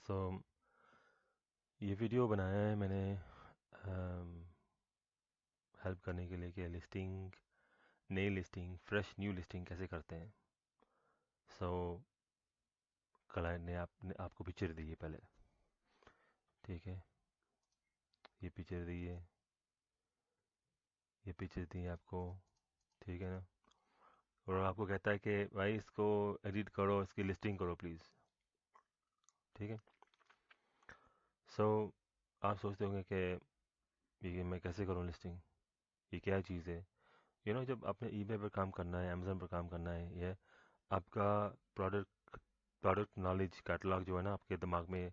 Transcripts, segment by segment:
सो ये वीडियो बनाया है मैंने हेल्प करने के लिए कि लिस्टिंग, नई लिस्टिंग, फ्रेश न्यू लिस्टिंग कैसे करते हैं। सो क्लाइंट ने आपको पिक्चर दी है पहले, ठीक है। ये पिक्चर दी है, ये पिक्चर दी है आपको, ठीक है ना। और आपको कहता है कि भाई इसको एडिट करो, इसकी लिस्टिंग करो प्लीज़, ठीक है। सो आप सोचते होंगे कि ये मैं कैसे करूँ लिस्टिंग, ये क्या चीज़ है। जब आपने ईबे पर काम करना है, अमेज़न पर काम करना है, ये आपका प्रोडक्ट प्रोडक्ट नॉलेज कैटलॉग जो है ना आपके दिमाग में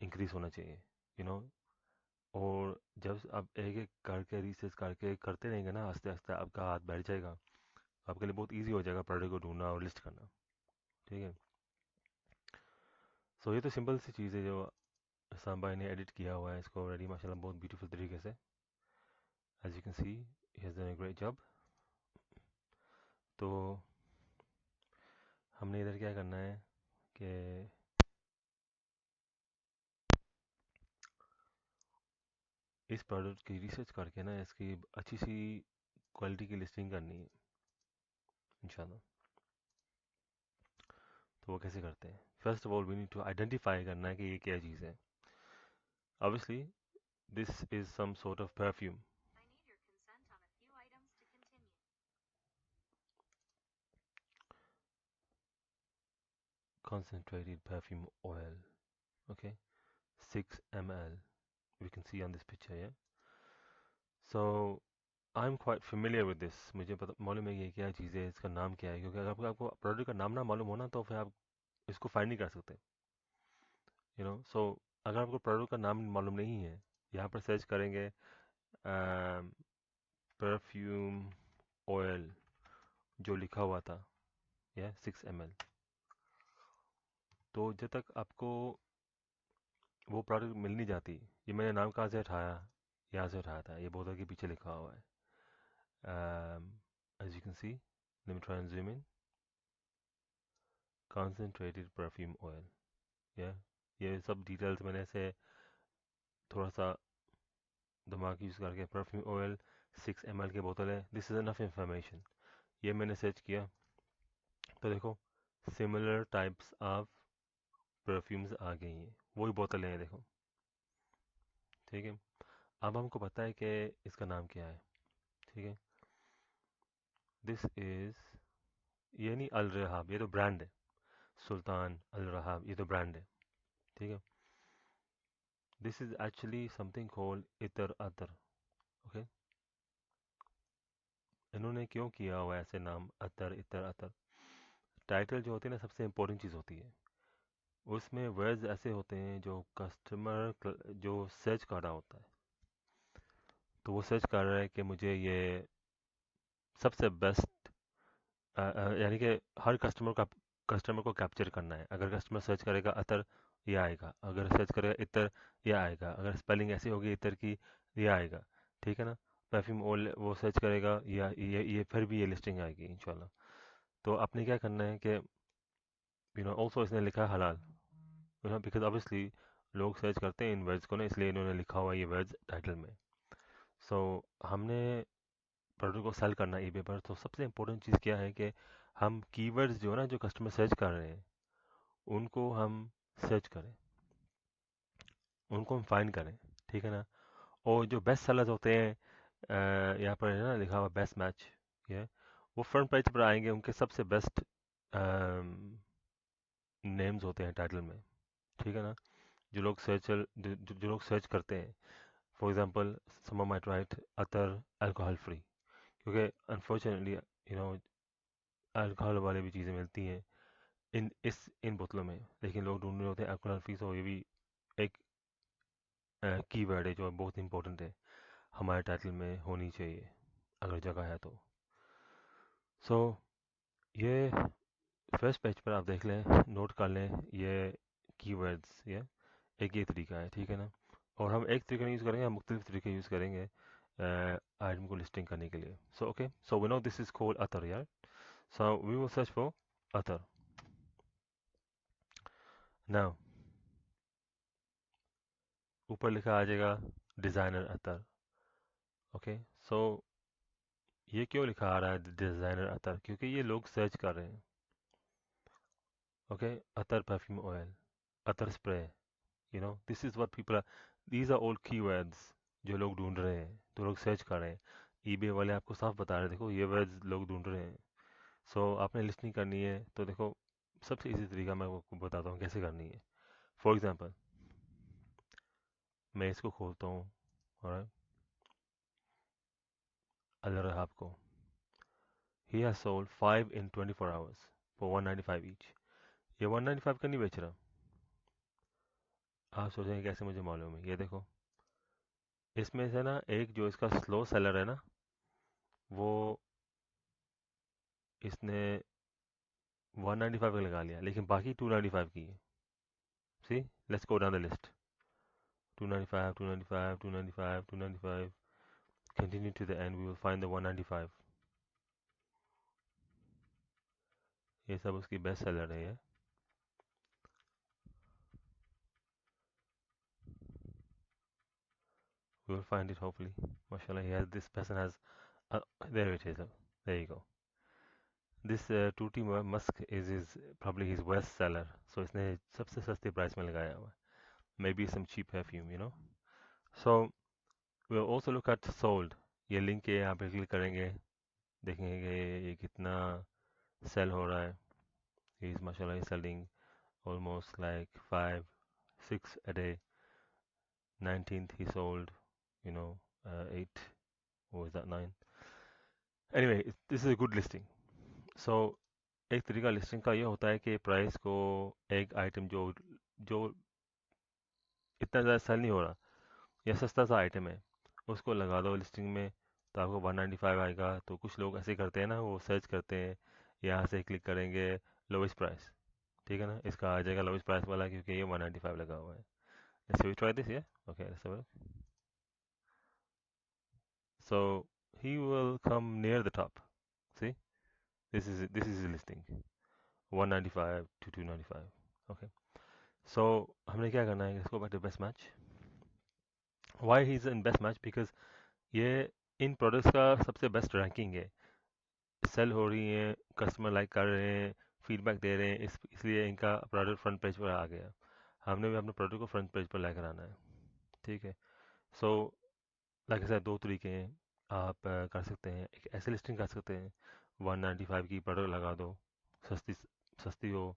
इंक्रीज होना चाहिए। यू नो और जब आप एक एक करके रिसर्च करके करते रहेंगे ना, आस्ते आस्ते आपका हाथ बैठ जाएगा, आपके लिए बहुत इजी हो जाएगा प्रोडक्ट को ढूंढना और लिस्ट करना, ठीक है। सो ये तो सिंपल सी चीज़ है जो साम भाई ने एडिट किया हुआ है इसको ऑलरेडी माशाल्लाह बहुत ब्यूटीफुल तरीके से। As you can see he has done a great job. तो हमने इधर क्या करना है कि इस प्रोडक्ट की रिसर्च करके ना इसकी अच्छी सी क्वालिटी की लिस्टिंग करनी है इंशाल्लाह। तो वो कैसे करते हैं? First of all we need to identify करना है कि ये क्या चीज़ है। Obviously this is some sort of perfume. Concentrated perfume oil, okay, 6 ml, we can see on this picture, yeah. So I'm quite familiar with this, मुझे पता मालूम है ये क्या चीज़ है, इसका नाम क्या है, क्योंकि अगर आपको प्रोडक्ट का नाम ना मालूम हो ना तो फिर आप इसको फाइंड नहीं कर सकते। सो अगर आपको प्रोडक्ट का नाम मालूम नहीं है, यहाँ पर सर्च करेंगे परफ्यूम ऑयल जो लिखा हुआ था, या 6 ml, तो जब तक आपको वो प्रोडक्ट मिल नहीं जाती। ये मैंने नाम कहाँ से उठाया, यहाँ से उठाया था, ये बोतल के पीछे लिखा हुआ है। As you can see, let me try and zoom in, concentrated perfume oil, या ये सब डिटेल्स मैंने ऐसे थोड़ा सा दिमाग यूज़ करके, परफ्यूम ऑयल 6 ml की बोतल है, दिस इज़ इनफ इंफॉर्मेशन। ये मैंने सर्च किया तो देखो सिमिलर टाइप्स ऑफ परफ्यूम्स आ गई हैं, वही बोतलें हैं देखो, ठीक है। अब हमको पता है कि इसका नाम क्या है, ठीक है। दिस इज़, ये नहीं अल रहाब, ये तो ब्रांड है। सुल्तान अल रहाब ये तो ब्रांड है, ठीक है। This is actually something called इतर अतर, ओके। इन्होंने क्यों किया हुआ ऐसे नाम अतर इतर अतर? टाइटल जो होती है ना सबसे इम्पोर्टेंट चीज़ होती है, उसमें वर्ड्स ऐसे होते हैं जो कस्टमर जो सर्च कर रहा होता है, तो वो सर्च कर रहा है कि मुझे ये सबसे बेस्ट, यानी कि हर कस्टमर को कैप्चर करना है। अगर कस्टमर सर्च करेगा अतर, ये आएगा। अगर सर्च करेगा इतर, ये आएगा। अगर स्पेलिंग ऐसी होगी इतर की, ये आएगा, ठीक है ना। परफ्यूम ऑयल वो सर्च करेगा, ये फिर भी ये लिस्टिंग आएगी इंशाल्लाह। तो आपने क्या करना है कि ऑल्सो इसने लिखा है हलाल, बिकॉज ऑब्वियसली लोग सर्च करते हैं इन वर्ड्स को ना, इसलिए इन्होंने लिखा हुआ है ये वर्ड्स टाइटल में। सो हमने प्रोडक्ट को सेल करना है ईबे पर, तो सबसे इम्पोर्टेंट चीज़ क्या है कि हम कीवर्ड्स जो है ना जो कस्टमर सर्च कर रहे हैं उनको हम सर्च करें, उनको हम फाइंड करें, ठीक है ना। और जो बेस्ट सेलर्स होते हैं, यहाँ पर है ना लिखा हुआ बेस्ट मैच, ये वो फ्रंट पेज पर आएंगे, उनके सबसे बेस्ट नेम्स होते हैं टाइटल में, ठीक है ना। जो लोग सर्च करते हैं, for example someone might write अतर अल्कोहल फ्री, क्योंकि अनफॉर्चुनेटली अल्कोहल वाली भी चीज़ें मिलती हैं इन बोतलों में, लेकिन लोग ढूंढ रहे होते हैं अल्कोहल फ्री। तो ये भी एक कीवर्ड है जो बहुत इंपॉर्टेंट है, हमारे टाइटल में होनी चाहिए अगर जगह है तो। सो ये फर्स्ट पेज पर आप देख लें, नोट कर लें ये कीवर्ड्स, ये एक ये तरीका है, ठीक है ना। और हम एक तरीका नहीं यूज़ करेंगे, हम मुख्तलिफ तरीके यूज़ करेंगे आइटम को लिस्टिंग करने के लिए। So okay, so we know this is called attar, यार। So we will search for attar now. ऊपर लिखा आ जाएगा डिज़ाइनर अतर। ओके, सो ये क्यों लिखा आ रहा है डिज़ाइनर अतर? क्योंकि ये लोग सर्च कर रहे हैं। ओके, अतर परफ्यूम ऑयल, अतर spray, this is what people are, these are all keywords जो लोग ढूंढ रहे हैं, तो लोग सर्च कर रहे हैं। ईबे वाले आपको साफ बता रहे हैं, देखो ये वर्ड्स लोग ढूंढ रहे हैं। सो आपने लिस्टिंग करनी है तो देखो, सबसे इजी तरीका मैं आपको बताता हूँ कैसे करनी है। फॉर एग्जांपल, मैं इसको खोलता हूँ, और अल्लाह आपको, he has sold 5 in 24 hours for 195 each। ये 195 का नहीं बेच रहा। आप सोचेंगे कैसे मुझे मालूम है? ये देखो, इसमें से ना एक जो इसका स्लो सेलर है ना, वो इसने 195 का लगा लिया, लेकिन बाकी 295 की है। See, let's go down the list. 295, 295, 295, 295, continue to the end, we will find the 195। ये सब उसकी बेस्ट सेलर है ये। We will find it hopefully। Mashallah, this person has, there it is, there you go। This Tutti Musk is probably his best seller, so इसने सबसे सस्ते price में लगाया हुआ है। Maybe some cheap perfume। So we'll also look at sold। ये link है, यहाँ पे क्लिक करेंगे, देखेंगे कि ये कितना सेल हो रहा है। He is mashallah he's selling almost like 5, 6 a day। 19th he sold, 8, or was that 9? Anyway, this is a good listing। So एक तरीका लिस्टिंग का ये होता है कि प्राइस को, एक आइटम जो जो इतना ज़्यादा सेल नहीं हो रहा या सस्ता सा आइटम है, उसको लगा दो लिस्टिंग में, तो आपको 195 आएगा। तो कुछ लोग ऐसे करते हैं ना, वो सर्च करते हैं, यहाँ से क्लिक करेंगे लोवेस्ट प्राइस, ठीक है ना, इसका आ जाएगा लोवेस्ट प्राइस वाला, क्योंकि ये 195 लगा हुआ है। So we try this, yeah? Okay, let's have a look। So he will come near the top। See, this is the listing, 195 to 295। Okay, so हमने क्या करना है, इसको back to best match। Why he's in best match? Because ये इन products का सबसे best ranking है, cell हो रही हैं, कस्टमर लाइक कर रहे हैं, फीडबैक दे रहे हैं, इसलिए इनका प्रोडक्ट फ्रंट पेज पर आ गया। हमने भी अपने प्रोडक्ट को फ्रंट पेज पर लेकर आना है, ठीक है। सो लाइक ऐसा दो तरीके हैं, आप कर सकते हैं। एक ऐसे लिस्टिंग कर सकते हैं, 195 की प्रोडक्ट लगा दो, सस्ती सस्ती हो,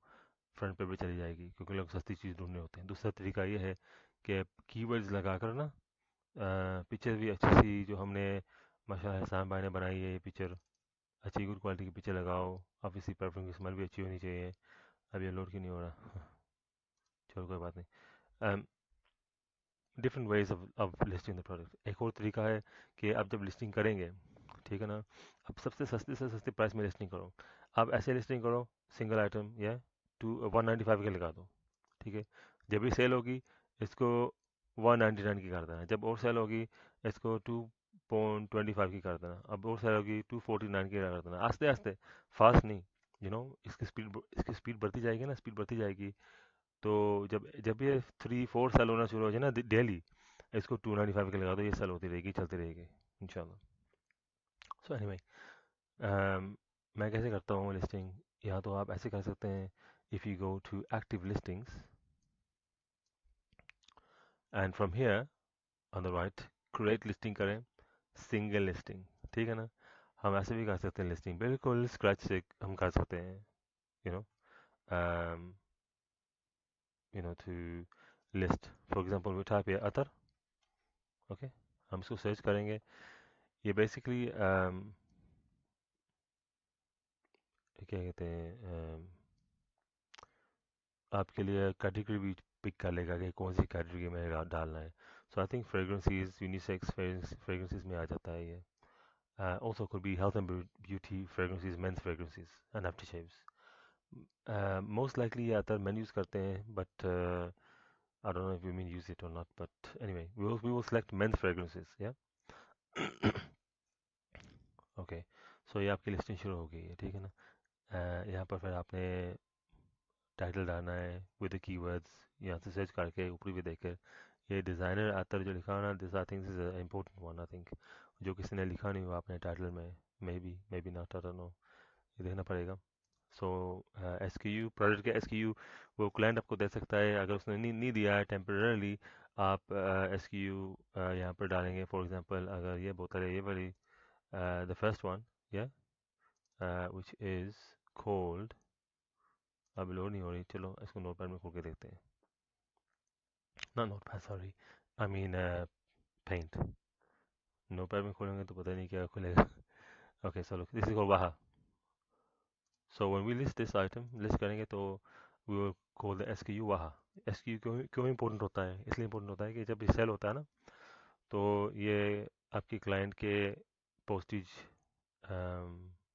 फ्रंट पे भी चली जाएगी, क्योंकि लोग सस्ती चीज़ ढूंढने होते हैं। दूसरा तरीका ये है कि कीवर्ड्स लगाकर ना, पिक्चर भी अच्छी सी, जो हमने माशाल्लाह एहसान भाई ने बनाई है, ये पिक्चर अच्छी गुड क्वालिटी की पिक्चर लगाओ। ऑब्वियसली परफ्यूम की स्मेल भी अच्छी होनी चाहिए। अब ये लोड क्यों नहीं हो रहा? चलो कोई बात नहीं। Different ways of listing the product. एक और तरीका है कि आप जब लिस्टिंग करेंगे, ठीक है ना, अब सबसे सस्ते से सस्ते प्राइस में लिस्टिंग करो। आप ऐसे लिस्टिंग करो, सिंगल आइटम या 195 के लगा दो, ठीक है। जब भी सेल होगी, इसको 199 की कर देना। जब और सेल होगी, इसको 2.25 की कर देना। अब और सेल होगी 249 की कर देना। आस्ते आस्ते, फास्ट नहीं, इसकी स्पीड बढ़ती जाएगी ना, स्पीड बढ़ती जाएगी। तो जब जब ये 3 4 सेल होना शुरू हो जाए ना डेली, इसको 295 के लगा दो, ये सेल होती रहेगी, चलती रहेगी इंशाल्लाह। सो एनीवे, मैं कैसे करता हूँ लिस्टिंग? या तो आप ऐसे कर सकते हैं, if you go to active listings and from here on the right, create listing करें, सिंगल लिस्टिंग, ठीक है ना। हम ऐसे भी कर सकते हैं लिस्टिंग, बिल्कुल स्क्रैच से हम कर सकते हैं, you know to list. For example we type here अतर। ओके, हम इसको सर्च करेंगे। ये बेसिकली क्या कहते हैं, आपके लिए कैटेगरी भी पिक कर लेगा कि कौन सी कैटेगरी में डालना है। सो आई थिंक फ्रेगरेंसीज, यूनिसेक्स फ्रेगरेंसीज में आ जाता है ये। Also could be health and beauty fragrances, men's fragrances and aftershaves। Most likely ये आता है men use करते हैं, but I don't know if women use it or not, but anyway we will select men's fragrances, yeah। Okay, so ये आपकी listing शुरू हो गई है, ठीक है ना। यहाँ पर फिर आपने टाइटल डालना है विद द कीवर्ड्स, यहाँ से सर्च करके ऊपर भी देखकर ये डिज़ाइनर अतर जो लिखा है ना, this I think is important one, I think जो किसी ने लिखा नहीं हुआ अपने टाइटल में, may be not, I don't know, ये देखना पड़ेगा। सो SKU, प्रोडक्ट के SKU वो क्लाइंट आपको दे सकता है, अगर उसने नहीं दिया है टेम्परली, आप SKU यहाँ पर डालेंगे। फॉर एग्जांपल अगर ये बोतल है, ये वाली, द फर्स्ट वन, या विच इज़ कोल्ड, अब लोड नहीं हो रही, चलो इसको नोटपैड में खोल के देखते हैं, ना notepad sorry, I mean paint, notepad में खोलेंगे तो पता नहीं क्या खुलेगा। Okay so look, this is called Waha. So when we list this item, list करेंगे तो we will call the SKU Waha. SKU क्यों क्यों इम्पोर्टेंट होता है? इसलिए इम्पोर्टेंट होता है कि जब ये सेल होता है ना, तो ये आपकी क्लाइंट के पोस्टेज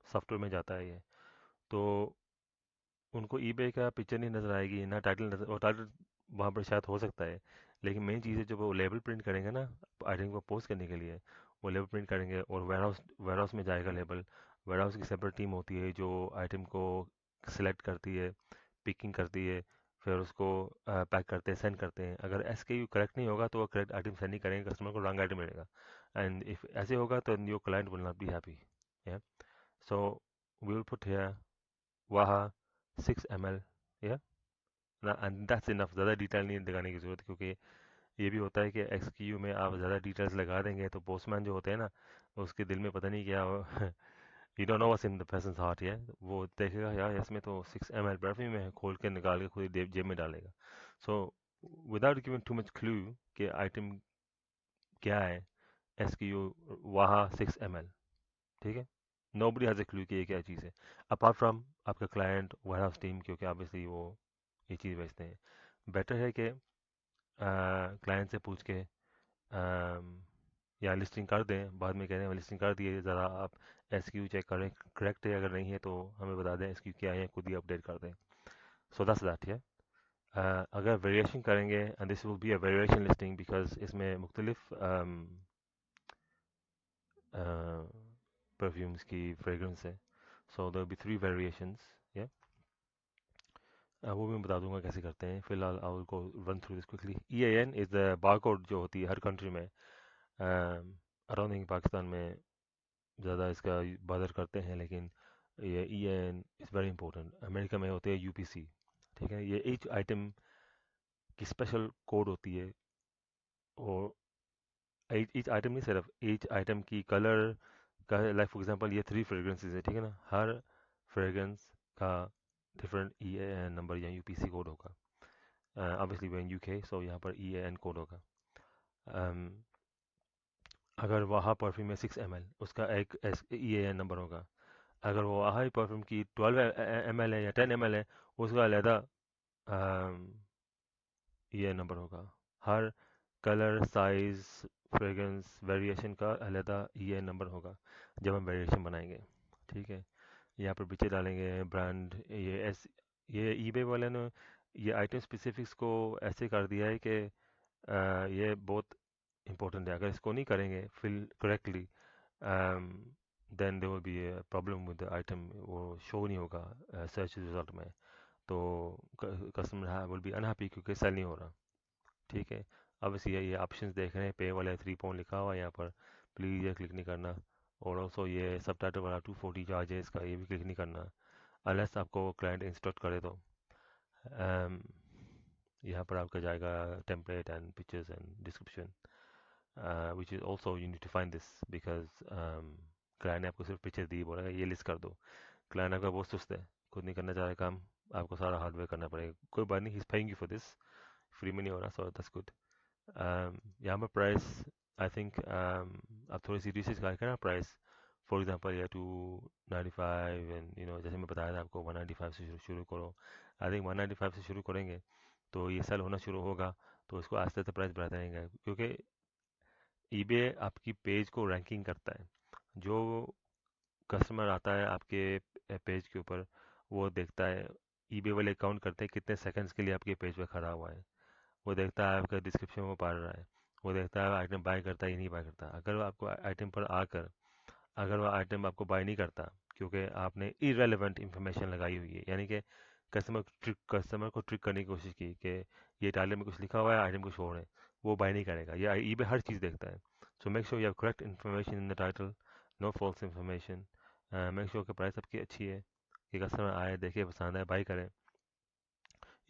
सॉफ्टवेयर में जाता है ये, तो उनको ईबे का पिक्चर नहीं नज़र आएगी ना, टाइटल नज़र, और टाइटल वहाँ पर शायद हो सकता है, लेकिन मेन चीज़ है जब वो लेबल प्रिंट करेंगे ना आइटम को पोस्ट करने के लिए, वो लेबल प्रिंट करेंगे और वेयर हाउस में जाएगा लेबल। वेयर हाउस की सेपरेट टीम होती है जो आइटम को सिलेक्ट करती है, पिकिंग करती है, फिर उसको पैक करते हैं, सेंड करते हैं। अगर SKU करेक्ट नहीं होगा तो वो करेक्ट आइटम सेंड नहीं करेंगे, कस्टमर को रॉन्ग आइटम मिलेगा, एंड इफ ऐसे होगा तो your client will not be happy. Yeah so we will put here Waha 6 ml, या ना, एंड दैट्स इनफ। ज़्यादा डिटेल नहीं दिखाने की ज़रूरत, क्योंकि ये भी होता है कि XQ में आप ज़्यादा डिटेल्स लगा देंगे तो पोस्टमैन जो होते हैं ना, उसके दिल में पता नहीं क्या you don't know what's in the persons heart, या वो देखेगा यार इसमें तो 6 ml परफ्यूम है, खोल के निकाल के खुद ही जेब में डालेगा। So without giving too much clue कि आइटम क्या है, SKU वहाँ 6 ml, ठीक है, नोबडी हैज़ ए क्लू कि ये क्या चीज़ है, अपार्ट फ्रॉम आपका क्लाइंट, वेयर हाउस टीम, क्योंकि ऑब्वियसली वो ये चीज़ बेचते हैं। बेटर है कि क्लाइंट से पूछ के या लिस्टिंग कर दें, बाद में कह रहे हैं लिस्टिंग कर दिए, ज़रा आप SKU चेक करें, करेक्ट है, अगर नहीं है तो हमें बता दें SKU क्या है, खुद ही अपडेट कर दें। सो दैट्स दैट है। अगर वेरिएशन करेंगे, and this will be a variation listing, because इसमें मुख्तलिफ परफ्यूम्स की फ्रेगरेंस है, सो देयर बी 3 वेरिएशंस, या वो भी मैं बता दूंगा कैसे करते हैं। फिलहाल I will go run through this quickly. EAN is the barcode जो होती है हर कंट्री में। आई डोंट थिंक पाकिस्तान में ज़्यादा इसका बदर करते हैं, लेकिन ये EAN is very important. America में होते हैं UPC, ठीक है, ये ईच आइटम की स्पेशल कोड होती है, और ईच आइटम नहीं, सिर्फ ईच आइटम की कलर का, लाइक फॉर एग्जांपल ये 3 फ्रेगरेंसेस है, ठीक है ना, हर फ्रेगरेंस का डिफरेंट EAN नंबर या UPC कोड होगा। ऑब्वियसली वे इन UK, सो यहाँ पर EAN कोड होगा। um, अगर वहाँ परफ्यूम में 6 ml, उसका एक EAN नंबर होगा। अगर वो वहाँ परफ्यूम की 12 ml है या 10 ml है, उसका अलहदा EAN नंबर होगा। हर कलर, साइज, फ्रेगरेंस वेरिएशन का अलहदा EAN नंबर होगा जब हम वेरिएशन बनाएंगे, ठीक है। यहाँ पर पीछे डालेंगे ब्रांड। ये eBay वाले ने ये आइटम स्पेसिफिक्स को ऐसे कर दिया है कि ये बहुत इंपॉर्टेंट है। अगर इसको नहीं करेंगे fill correctly, then there will be a problem with the item, वो शो नहीं होगा सर्च रिजल्ट में, तो कस्टमर विल बी अनहैप्पी क्योंकि सेल नहीं हो रहा, ठीक है। अब इस ये ऑप्शंस देख रहे हैं, पे वाले 3 पॉइंट लिखा हुआ है यहाँ पर, प्लीज़ ये क्लिक नहीं करना, और ऑल्सो ये सब टाइटल वाला 240 चार्जेस का ये भी क्लिक नहीं करना, अनलेस आपको क्लाइंट इंस्ट्रक्ट करे तो। um, यहाँ पर आपका जाएगा template and pictures and description, which is also you need to find this because client ने आपको सिर्फ पिक्चर दी, बोला ये लिस्ट कर दो। क्लाइंट आपका बहुत सुस्त है, खुद नहीं करना चाह रहा काम, आपको सारा हार्डवेयर करना पड़ेगा। कोई बात नहीं, he is paying you for this, free में नहीं हो रहा, सो दैट्स गुड। यहाँ पर प्राइस, आई थिंक आप थोड़ी सी रिसर्च करके ना प्राइस, फॉर एग्जांपल या 295, एंड जैसे मैं बताया था आपको 195 से शुरू करो। आई थिंक 195 से शुरू करेंगे तो ये सेल होना शुरू होगा, तो इसको आस्ते आस्ते प्राइस बढ़ाते रहेंगे, क्योंकि ईबे आपकी पेज को रैंकिंग करता है। जो कस्टमर आता है आपके पेज के ऊपर, वो देखता है, ईबे वाले काउंट करते हैं कितने सेकंड्स के लिए आपके पेज पे खड़ा हुआ है, वो देखता है आपका डिस्क्रिप्शन वो पढ़ रहा है, वो देखता है आइटम बाय करता है या नहीं बाय करता। अगर वो आपको आइटम पर आकर, अगर वो आइटम आपको बाय नहीं करता क्योंकि आपने इरेलीवेंट इंफॉर्मेशन लगाई हुई है, यानी कि कस्टमर को ट्रिक करने की कोशिश की कि ये टाइटल में कुछ लिखा हुआ है, आइटम कुछ और है, वो बाय नहीं करेगा। या ईबे हर चीज़ देखता है। So make sure you have correct information in the title, no false information. Make sure कि प्राइस आपकी अच्छी है, कि कस्टमर आए, देखे, पसंद आए, बाई करें।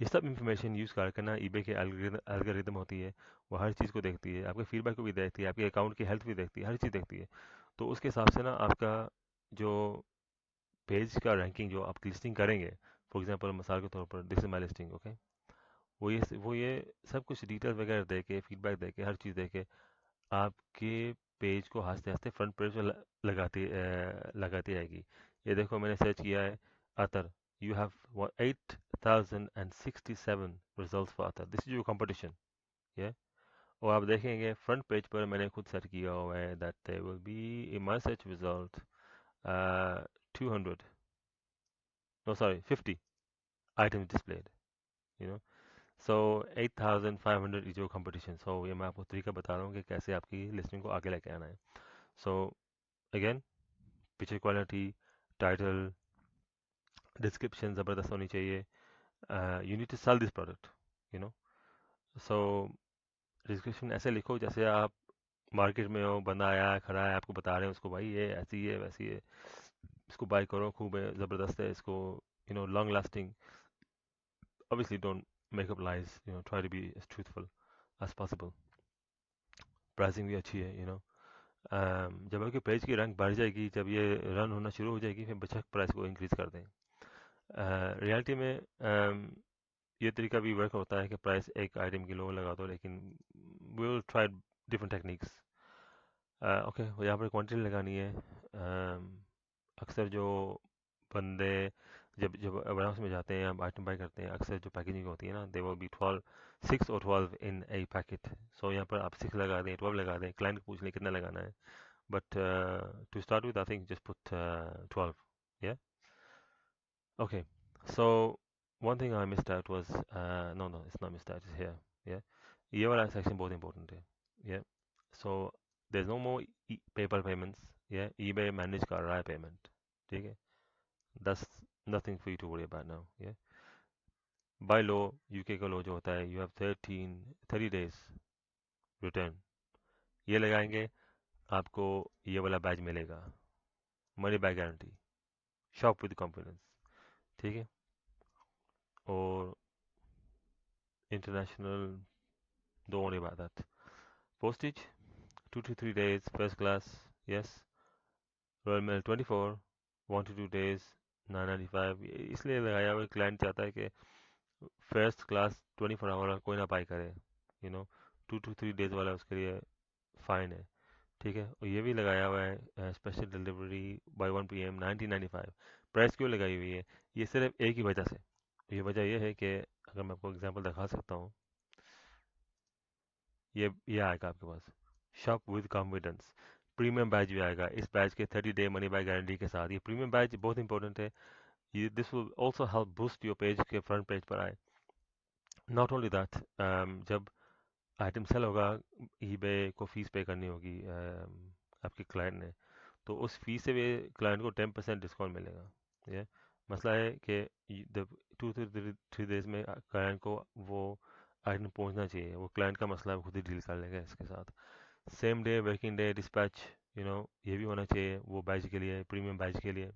ये सब इन्फॉर्मेशन यूज़ करके ना ईबे के एल्गोरिदम होती है, वो हर चीज़ को देखती है, आपके फीडबैक को भी देखती है, आपके अकाउंट की हेल्थ भी देखती है, हर चीज़ देखती है। तो उसके हिसाब से ना आपका जो पेज का रैंकिंग जो आप लिस्टिंग करेंगे, फॉर एग्जांपल मिसाल के तौर पर this is my listing, okay, वो ये सब कुछ डिटेल वगैरह दे के, फीडबैक दे के, हर चीज़ दे के आपके पेज को हंसते हंसते फ्रंट पेज पर लगाती रहेगी। ये देखो मैंने सर्च किया है attar, you have 8067 results for attar, this is your competition. ये और आप देखेंगे फ्रंट पेज पर मैंने खुद सर्च किया हुआ है that there will be in my search result 200, no sorry 50 items displayed, you know. So 8500 is your competition. So ये मैं आपको तरीका बता रहा हूँ कि कैसे आपकी लिस्टिंग को आगे लेके आना है। So again, picture quality, title, description ज़बरदस्त होनी चाहिए। You need to sell this product, you know. So description ऐसे लिखो जैसे आप मार्केट में हो, बंदा आया है, खड़ा है, आपको बता रहे हैं उसको, भाई ये ऐसी है, वैसी है, इसको बाय करो, खूब है, ज़बरदस्त है, इसको, long lasting. Obviously don't make up lies, try to be as truthful as possible। Pricing भी अच्छी है, जब आपके पेज की रैंक बढ़ जाएगी, जब ये रन होना शुरू हो जाएगी, फिर बेशक प्राइस को इंक्रीज़ कर दें। रियलिटी में ये तरीका भी वर्क होता है कि प्राइस एक आइटम की लो लगा दो, लेकिन we will try different techniques. Okay, यहाँ पर क्वांटिटी लगानी है। अक्सर जो बंदे जब जब वेयरहाउस में जाते हैं, आइटम बाय करते हैं, अक्सर जो पैकेजिंग होती है ना, दे विल बी 12, 6 और 12 इन ए पैकेट। सो यहाँ पर आप 6 लगा दें, 12 लगा दें, क्लाइंट को पूछ लें कितना लगाना है। But to start with, I think just put 12. Yeah. Okay. So one thing I missed out was no, no, it's not missed out. It's here. Yeah. ये वाला section बहुत important है. Yeah. So there's no more PayPal payments. Yeah. eBay manage कर रहा है payment. ठीक है. That's nothing for you to worry about now. Yeah. By law, UK का law जो होता है, you have 30 days return. ये लगाएंगे, आपको ये वाला बैज मिलेगा, money back guarantee, shop with confidence. ठीक है। और international, don't worry about that. Postage 2 to 3 days, first class, yes. Royal Mail 24, 1 to 2 days, 995। इसलिए लगाया हुआ, क्लाइंट चाहता है कि फर्स्ट क्लास 24 आवर कोई ना पाई करे, 2 to 3 days वाला उसके लिए फ़ाइन है। ठीक है। और ये भी लगाया हुआ है special delivery by 1 PM 1995। Price क्यों लगाई हुई है? ये सिर्फ एक ही वजह से। ये वजह यह है कि अगर मैं आपको एग्जांपल दिखा सकता हूँ, ये आएगा आपके पास, shop with confidence, premium batch भी आएगा इस बैच के 30 डे मनी बैक गारंटी के साथ। ये प्रीमियम बैच बहुत इंपॉर्टेंट है। ये this will also help boost your page के फ्रंट पेज पर आए। नॉट ओनली दैट, जब आइटम सेल होगा, ईबे को फीस पे करनी होगी आपके क्लाइंट ने, तो उस फीस से भी क्लाइंट को 10% डिस्काउंट मिलेगा। ये मसला है कि 2 to 3 days में क्लाइंट को वो आइटम पहुंचना चाहिए। वो क्लाइंट का मसला है, वो खुद ही डील कर लेगा इसके साथ। Same day working day dispatch, ये भी होना चाहिए वो बैच के लिए, प्रीमियम बैच के लिए।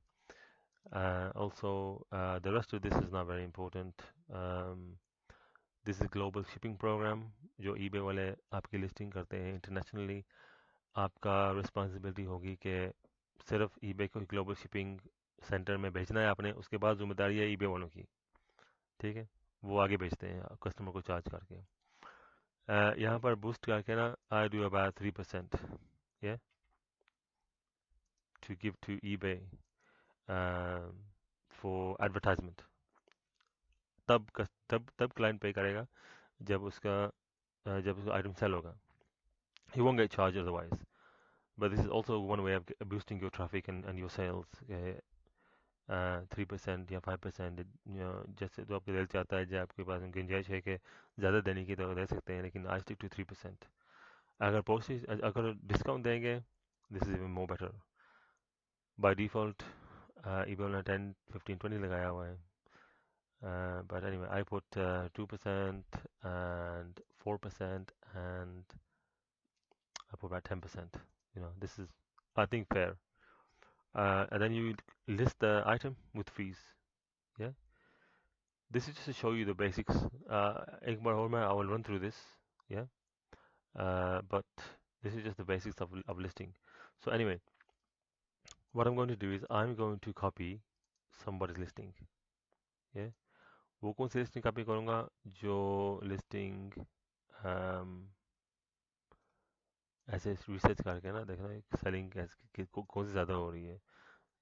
Also the rest of this is not very important. This is global shipping program. जो ईबे वाले आपकी लिस्टिंग करते हैं इंटरनेशनली, आपका रिस्पॉन्सिबिलिटी होगी कि सिर्फ ईबे को ग्लोबल शिपिंग सेंटर में भेजना है आपने, उसके बाद जिम्मेदारी है ईबे वालों की। ठीक है। वो आगे भेजते हैं कस्टमर को चार्ज करके। यहाँ पर बूस्ट करके ना, I do about 3%, yeah, to give to eBay for advertisement। तब क्लाइंट पे करेगा जब उसका आइटम सेल होगा। he won't get charged otherwise, but this is also one way of boosting your traffic and your sales। 3% या 5%, जैसे तो आपके दिल चाहता है, जब आपके पास गुंजाइश है कि ज़्यादा देने की तो दे सकते हैं, लेकिन आज स्टिक टू 3%। अगर डिस्काउंट देंगे, this is even more better. By default eBay ने 10, 15, 20 लगाया हुआ है। But anyway, I put 2% and 4% and I put about 10%. This is, I think, fair. And then you list the item with fees. Yeah, this is just to show you the basics. एक बार और मैं I will run through this. Yeah, but this is just the basics of listing. So anyway, what I'm going to do is I'm going to copy somebody's listing. Yeah, वो कौन सी listing copy करूँगा जो listing ऐसे research करके ना देखना selling कौन सी ज़्यादा हो रही है.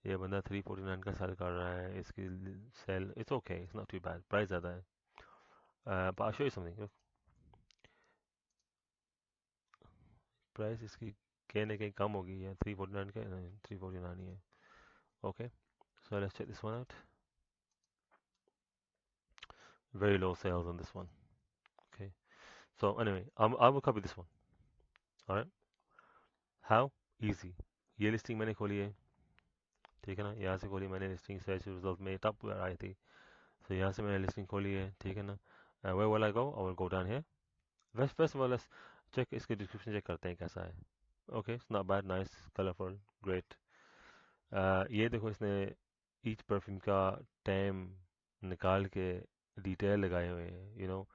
ये बंदा 349 का सेल कर रहा है, इसकी sale it's okay, it's not too bad, price ज़्यादा है. But I'll show you something. Look, price इसकी कहीं ना कहीं कम होगी है, 349 का नहीं, 349 ही है. Okay, so let's check this one out. Very low sales on this one. Okay, so anyway, I will copy this one. All right, how easy. ये लिस्टिंग मैंने खोली है, ठीक है ना. यहाँ से खोली मैंने लिस्टिंग, सर्च रिजल्ट में टॉप पर आई थी. So यहाँ से मैंने लिस्टिंग खोली है, ठीक है ना. Where will I go? I will go down here. First of all, let's check इसके डिस्क्रिप्शन चेक करते हैं कैसा है. Okay, it's not bad, nice, colourful, great. ये देखो, इसने ईच परफ्यूम का टाइम निकाल के डिटेल लगाए हुए हैं.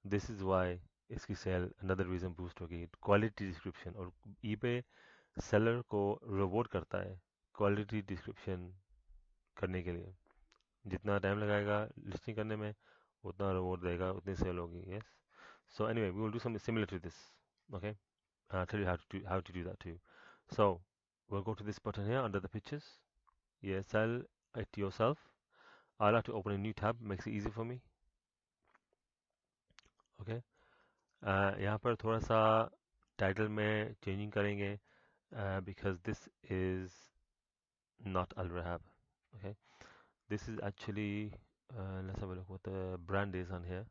दिस इज़ वाई इसकी सेल अनदर रीज़न बूस्ट होगी. क्वालिटी डिस्क्रिप्शन, और पे सेलर को रिवॉर्ड करता है क्वालिटी डिस्क्रिप्शन करने के लिए. जितना टाइम लगाएगा लिस्टिंग करने में, उतना रिवॉर्ड देगा, उतनी सेल होगी. Yes. So anyway, we will do something similar to this. Okay, I'll tell you how to do that too. So we'll go to this button here under the pictures. Yeah, sell it yourself. I'll have to open a new tab, makes it easy for me. Okay. यहाँ पर थोड़ा सा title में changing करेंगे, because this is not Al Rahab. Okay, this is actually, let's have a look what the brand is on here.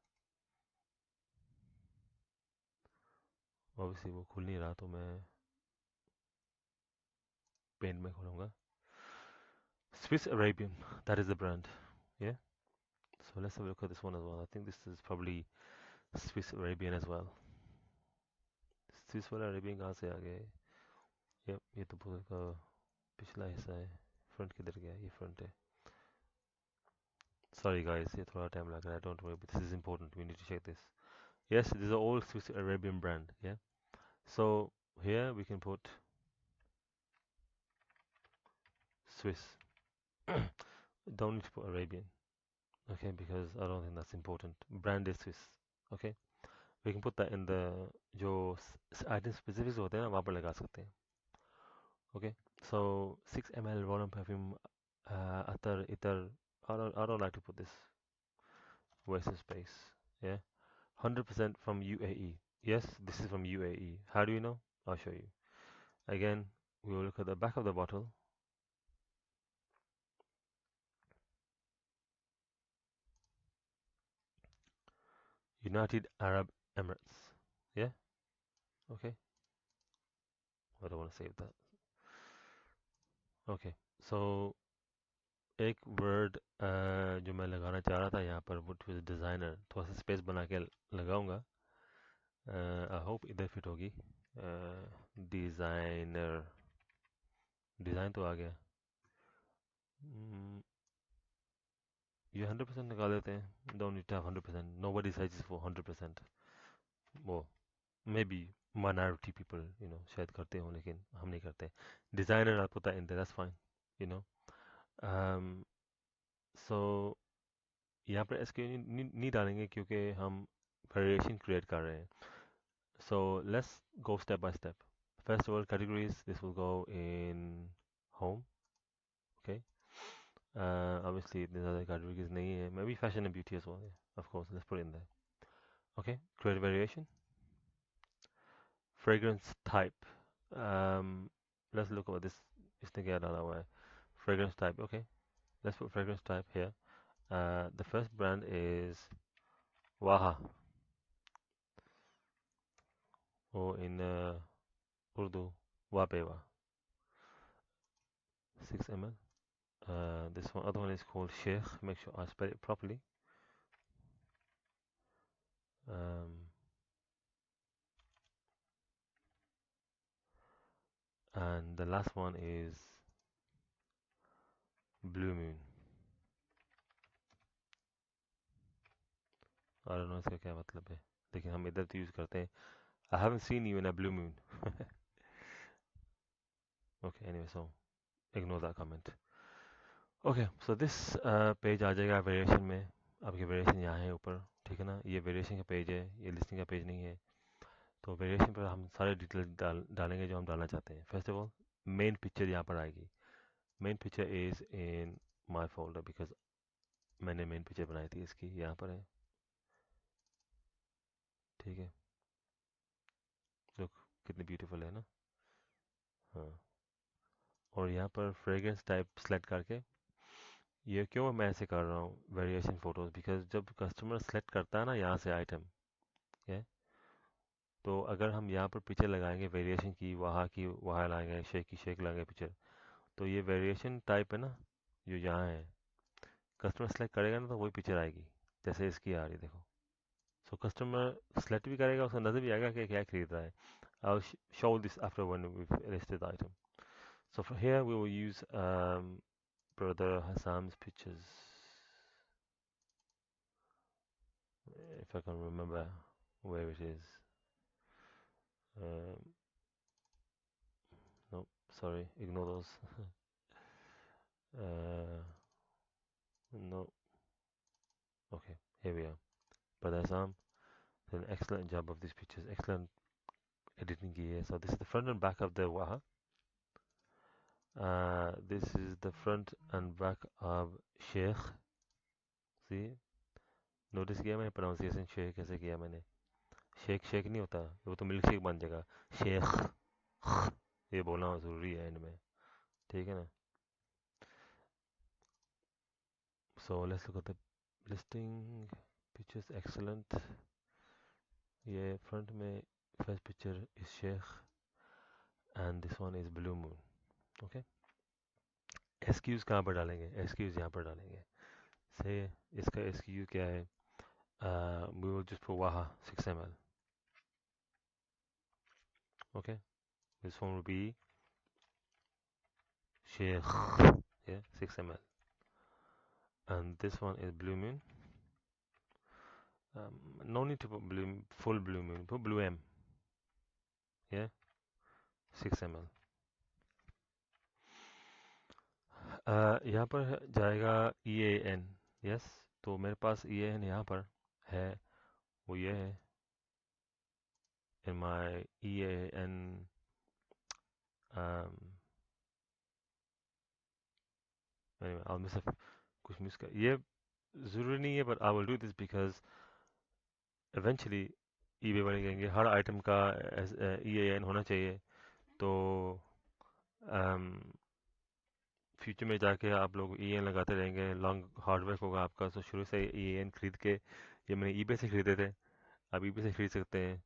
Obviously वो खुल नहीं रहा, तो मैं पेंट में खोलूँगा. Swiss Arabian, that is the brand. Yeah. So let's have a look at this one as well. I think this is probably Swiss Arabian as well. Swiss वाला Arabian कहाँ से आ गया है? Yep, ये तो पूरा का पिछला हिस्सा है. फ्रंट किधर गया? ये फ्रंट है. Sorry guys, ये थोड़ा टाइम लग रहा है. Don't worry, but this is important. We need to check this. Yes, these are all Swiss Arabian brand. Yeah. So here we can put Swiss. Don't need to put Arabian. Okay, because I don't think that's important. Brand is Swiss. Okay. We can put that in the जो item specifics होते हैं ना, वहाँ पर लगा सकते हैं. Okay, so 6 ml Roland perfume, attar itar. I don't like to put this. Waste of space. Yeah, 100% from UAE. Yes, this is from UAE. How do you know? I'll show you. Again, we will look at the back of the bottle. United Arab Emirates. Yeah. Okay. I don't want to save that. Okay. So एक word जो मैं लगाना चाह रहा था यहाँ पर, वो डिज़ाइनर. थोड़ा सा स्पेस बना के लगाऊंगा. आई होप इधर फिट होगी. डिज़ाइनर, डिज़ाइन तो आ गया. ये 100% निकाल देते हैं. Don't need to have 100%. Nobody searches for 100%. वो मे बी माइनॉरिटी पीपल शायद करते हो, लेकिन हम नहीं करते. डिज़ाइनर आप पता इन that's fine. You know so यहाँ पर एसक्यू नहीं डालेंगे क्योंकि हम वेरिएशन क्रिएट कर रहे हैं. So let's go step by step. First of all, categories. This will go in home. Okay. Obviously, there's other categories. नहीं है. Maybe fashion and beauty as well. Yeah, of course. Let's put it in there. Okay. Create variation. Fragrance type. Let's look at this. इसने क्या डाला हुआ है? Fragrance type. Okay. Let's put fragrance type here. The first brand is Waha. Or in Urdu, Wapewa. 6 ml. This one, other one is called Sheikh. Make sure I spell it properly. um, and the last one is blue moon. I don't know इसका क्या मतलब है, लेकिन हम इधर तो use करते हैं. I haven't seen you in a blue moon. Okay, anyway, so ignore that comment. Okay, so this page आ जाएगा वेरिएशन में. आपके वेरिएशन यहाँ है ऊपर, ठीक है ना. ये वेरिएशन का पेज है, ये लिस्टिंग का पेज नहीं है. तो वेरिएशन पर हम सारे डिटेल डालेंगे जो हम डालना चाहते हैं. First of all main picture यहाँ पर आएगी. Main picture is in my folder because मैंने मेन पिक्चर बनाई थी इसकी. यहाँ पर है, ठीक है. लुक कितनी ब्यूटीफुल है ना. हाँ. और यहाँ पर फ्रेग्रेंस टाइप सेलेक्ट करके, ये क्यों मैं ऐसे कर रहा हूँ वेरिएशन फ़ोटोज़, बिकॉज जब कस्टमर सेलेक्ट करता है ना यहाँ से आइटम, है, तो अगर हम यहाँ पर पिक्चर लगाएंगे वेरिएशन की वहाँ लाएंगे, शेक लाएंगे पिक्चर, तो ये वेरिएशन टाइप है ना जो यहाँ है, कस्टमर सेलेक्ट करेगा ना तो वही पिक्चर आएगी जैसे इसकी आ रही है, देखो. सो कस्टमर सेलेक्ट भी करेगा, उसको नज़र भी आएगा कि क्या खरीद रहा है. I'll show this after when we've listed the item. So for here we will use Brother Hassam's pictures, if I can remember where it is. Um, no, sorry, ignore those. No, okay, here we are. Brother Hassam did an excellent job of these pictures, excellent editing here. So this is the front and back of the Waha. This is the front and back of Sheikh. See, notice किया मैंने pronunciation Sheikh कैसे किया मैंने. शेख शेख नहीं होता, वो तो milk shake बन जाएगा. शेख ये बोलना ज़रूरी है एंड में, ठीक है ना. So let's look at the listing pictures. Excellent. ये फ्रंट में first picture is Sheikh and this one is blue moon. Okay. SKUs कहाँ पर डालेंगे, एसक्यूज यहाँ पर डालेंगे. से इसका एसक्यू क्या है, we will just put Waha 6 ml. Okay, this one will be Sheikh, yeah, 6 ml, and this one is Blue Moon. No need to put full Blue Moon, put Blue M, yeah, 6 ml. यहाँ पर जाएगा EAN, yes. तो मेरे पास EAN यहाँ पर है, वो ये है. in my EAN anyway, I'll miss कुछ मिस कर, ये ज़रूरी नहीं है, but I will do this because eventually eBay वाले कहेंगे हर आइटम का EAN होना चाहिए. तो फ्यूचर में जाके आप लोग EAN लगाते रहेंगे, लॉन्ग हार्ड वर्क होगा आपका. तो शुरू से EAN खरीद के, ये मैंने eBay से खरीदे थे, आप eBay से खरीद सकते हैं.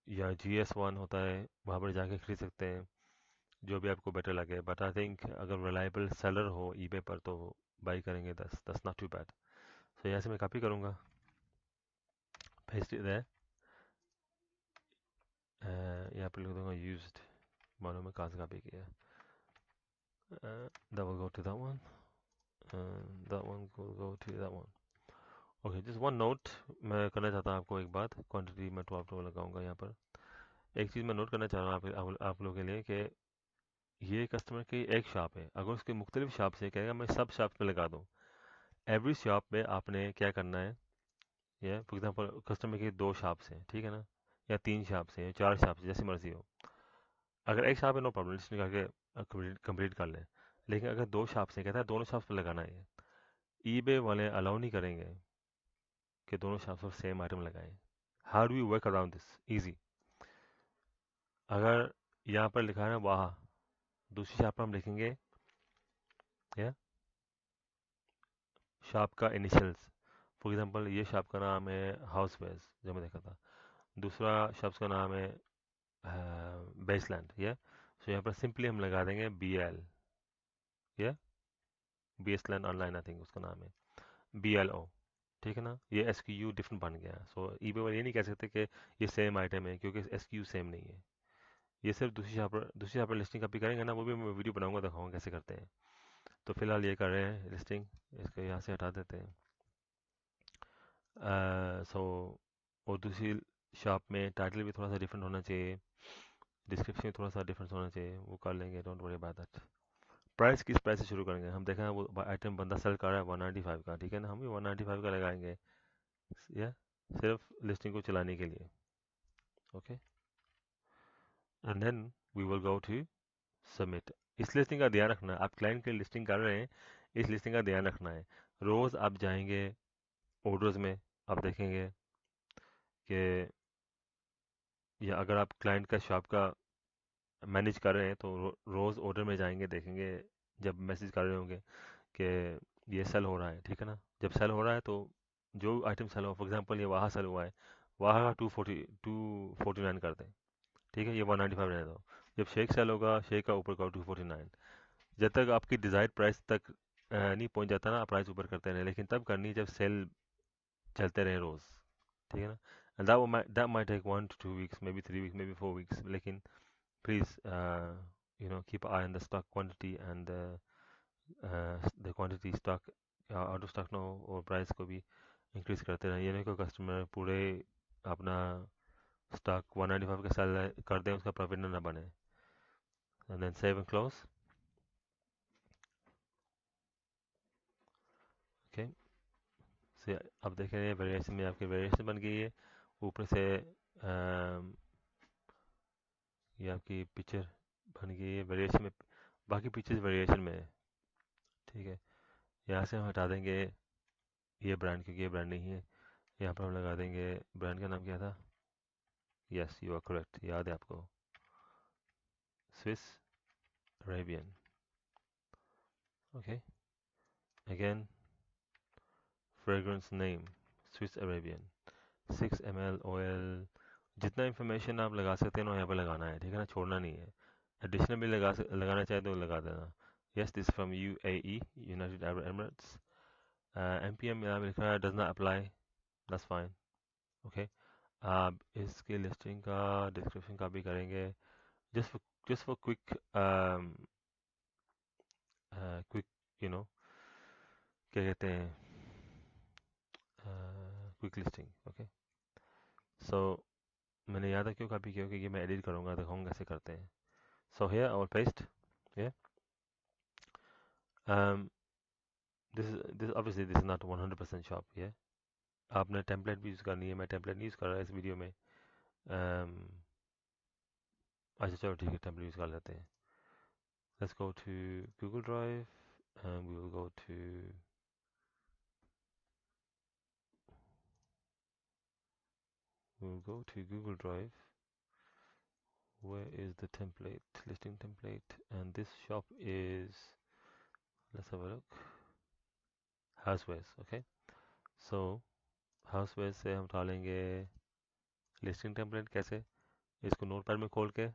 या GS1 होता है, वहाँ पर जाके खरीद सकते हैं, जो भी आपको बेटर लगे. बट आई थिंक अगर रिलायबल सेलर हो eBay पर तो बाई करेंगे, दस नॉट टू बैड. सो यहाँ से मैं कॉपी करूँगा, पेस्ट इट देयर. यहाँ पर लिख दूँगा यूज्ड, मानो मैं कहाँ से कॉपी किया. that will go to that one, and that one will go to that one. Okay, just one note मैं करना चाहता हूँ आपको एक बात. क्वांटिटी मैं 12 लगाऊंगा यहाँ पर. एक चीज़ मैं नोट करना चाह रहा हूँ आप लोगों के लिए कि ये कस्टमर की एक शॉप है, अगर उसके मुख्तलिफ शॉप से कहेगा मैं सब शॉप में लगा दूँ, एवरी शॉप में आपने क्या करना है. या फॉर एग्जांपल कस्टमर की 2 शॉप्स हैं, ठीक है ना, या 3 शॉप्स हैं, 4 शॉप्स, जैसी मर्जी हो. अगर एक शॉप है नो प्रॉब्लम, लिस्ट निकाल के कंप्लीट कर लें. लेकिन अगर 2 शॉप्स हैं, कहता है दोनों शॉप्स पर लगाना है, ईबे वाले अलाउ नहीं करेंगे कि दोनों शॉप्स पर सेम आइटम लगाएं. How do you work around this? Easy. अगर यहाँ पर लिखा है ना वाह, दूसरी शॉप पर हम लिखेंगे या शॉप का इनिशियल्स. फॉर एग्जांपल ये शॉप का नाम है हाउस वेयर्स जो मैं देखा था, दूसरा शॉप्स का नाम है बेसलैंड, या सो यहाँ पर सिंपली हम लगा देंगे BL, या बेसलैंड ऑनलाइन आई थिंक उसका नाम है, BLO. ठीक है ना, ये SKU डिफरेंट बन गया। सो eBay वाले ये नहीं कह सकते कि ये सेम आइटम है, क्योंकि SKU सेम नहीं है। ये सिर्फ दूसरी शॉप पर लिस्टिंग कॉपी करेंगे ना, वो भी मैं वीडियो बनाऊंगा, दिखाऊंगा कैसे करते हैं। तो फिलहाल ये कर रहे हैं लिस्टिंग, इसको यहाँ से हटा देते हैं। सो और दूसरी शॉप में टाइटल भी थोड़ा सा डिफरेंट होना चाहिए, डिस्क्रिप्शन भी थोड़ा सा डिफरेंट होना चाहिए, वो कर लेंगे, don't worry about that. Price किस प्राइस से शुरू करेंगे, हम देखें वो आइटम बंदा सेल कर रहा है 195 का, ठीक है ना, हम भी 195 का लगाएंगे, या सिर्फ लिस्टिंग को चलाने के लिए। Okay, and then we will go to submit. इस लिस्टिंग का ध्यान रखना है, आप क्लाइंट के लिए लिस्टिंग कर रहे हैं, इस लिस्टिंग का ध्यान रखना है। रोज़ आप जाएंगे ऑर्डर्स में, आप देखेंगे कि, या अगर आप क्लाइंट का शॉप का मैनेज कर रहे हैं तो रोज़ ऑर्डर में जाएंगे, देखेंगे जब मैसेज कर रहे होंगे कि ये सेल हो रहा है, ठीक है ना। जब सेल हो रहा है तो जो आइटम सेल हो, फॉर एग्जांपल ये वहाँ सेल हुआ है, वहाँ का 249 कर दें, ठीक है, ये 195 रहने दो। जब शेक सेल होगा, शेक का ऊपर का 249। जब तक आपकी डिज़ायर्ड प्राइस तक नहीं पहुंच जाता ना, आप प्राइस ऊपर करते रहें, लेकिन तब करनी है जब सेल चलते रहें रोज़, ठीक है ना। And that might take 1 to 2 weeks, maybe 3 weeks, maybe 4 weeks, लेकिन please keep an eye on the stock quantity and the quantity stock, out of stock ना हो, और प्राइस को भी इंक्रीज करते रहें। ये नहीं कोई कस्टमर पूरे अपना स्टॉक 195 का सेल कर दें, उसका प्रॉफिट ना बने। And then save and close. Okay, so अब देख रहे हैं वेरिएशन में आपकी वेरिएशन बन गई है, ऊपर से ये आपकी पिक्चर बन गई है वेरिएशन में, बाकी पिक्चर्स वेरिएशन में है, ठीक है। यहाँ से हम हटा देंगे ये ब्रांड, क्योंकि ये ब्रांड नहीं है। यहाँ पर हम लगा देंगे, ब्रांड का नाम क्या था, यस यू आर करेक्ट, याद है आपको, Swiss Arabian. Okay, again fragrance name Swiss Arabian, 6 ml oil, जितना इंफॉर्मेशन आप लगा सकते हैं ना यहाँ पर लगाना है, ठीक है ना, छोड़ना नहीं है। एडिशनल भी लगाना चाहे तो लगा देना। Yes, this from UAE, United Arab Emirates. MPM यहाँ पे लिखा है does not apply, that's fine. Okay, आप इसके लिस्टिंग का डिस्क्रिप्शन का भी करेंगे, just for quick quick you know क्या कहते हैं, क्विक लिस्टिंग। ओके, सो मैंने याद है क्यों कॉपी किया, क्योंकि मैं एडिट करूँगा, दिखाऊंगा कैसे करते हैं। So here I will paste, yeah. um, this obviously this is not 100% shop, yeah. आपने टेम्पलेट भी यूज़ करनी है, मैं टेम्पलेट नहीं यूज़ कर रहा इस वीडियो में। अच्छा चलो ठीक है, टेम्पलेट यूज़ कर लेते हैं। Let's go to Google Drive and we will go to Google Drive. Where is the template, listing template, and this shop is, let's have a look, Housewares. Okay, so Housewares से हम डालेंगे listing template. कैसे, इसको notepad में खोल के,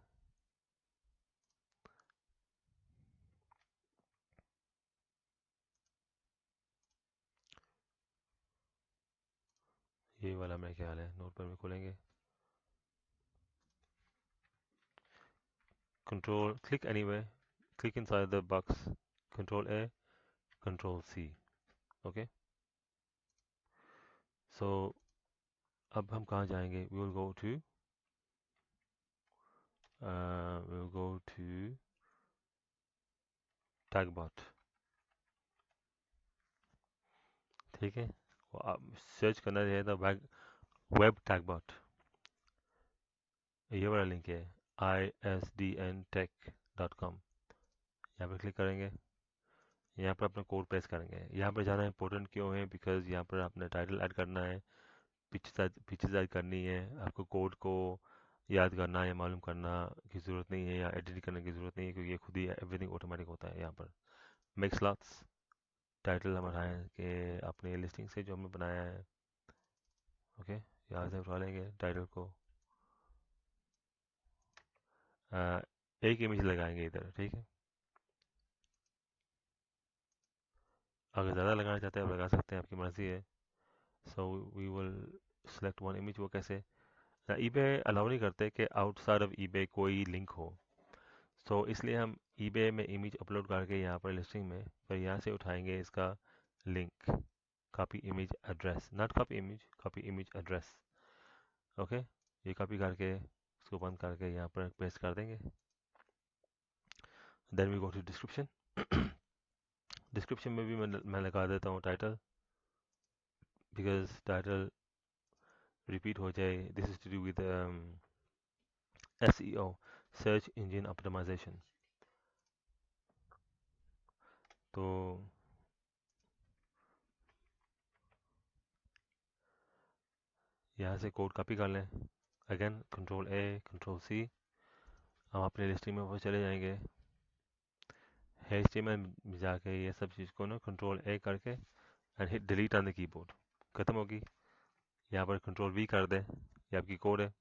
ये वाला मेरा ख्याल है, नोटपैड में खोलेंगे, control click anyway, click inside the box, control A, control C। Okay, so अब हम कहाँ जाएंगे, we will go to Tagbot, ठीक है। वो आप सर्च करना चाहिए था, वेब टैगबॉट, ये वाला लिंक है isdntech.com, यहाँ पर क्लिक करेंगे, यहाँ पर अपना कोड पेस्ट करेंगे। यहाँ पर जाना इंपॉर्टेंट क्यों है, बिकॉज यहाँ पर अपना टाइटल ऐड करना है, पिक्चर्स ऐड करनी है, आपको कोड को याद करना या मालूम करना की ज़रूरत नहीं है, या एडिट करने की ज़रूरत नहीं है, क्योंकि ये खुद ही एवरीथिंग ऑटोमेटिक होता है। यहाँ पर मेक स्लॉट्स, टाइटल हम उठाएँ कि अपने लिस्टिंग से जो हमने बनाया है। ओके, यहाँ से उठा लेंगे टाइटल को, एक इमेज लगाएंगे इधर, ठीक है। अगर ज़्यादा लगाना चाहते हैं आप लगा सकते हैं, आपकी मर्ज़ी है। So we will select one image. वो कैसे? ईबे अलाउ नहीं करते कि आउटसाइड ऑफ ईबे कोई लिंक हो. सो इसलिए हम ईबे में इमेज अपलोड करके यहाँ पर लिस्टिंग में फिर यहाँ से उठाएंगे इसका link. Copy image address, not copy image, copy image address. Okay, ये कॉपी करके इसको बंद करके यहाँ पर पेस्ट कर देंगे. Then we go to description. Description में भी मैं लगा देता हूँ टाइटल, बिकॉज टाइटल रिपीट हो जाए. This is to do with SEO, search engine optimisation. तो यहाँ से कोड कॉपी कर लें. Again control A, control C. हम अपने लिस्टिंग में वो चले जाएंगे. HTML में जाके ये सब चीज़ को ना कंट्रोल A करके and hit delete on the keyboard. ख़त्म होगी. यहाँ पर कंट्रोल V कर दें. ये आपकी कोड है.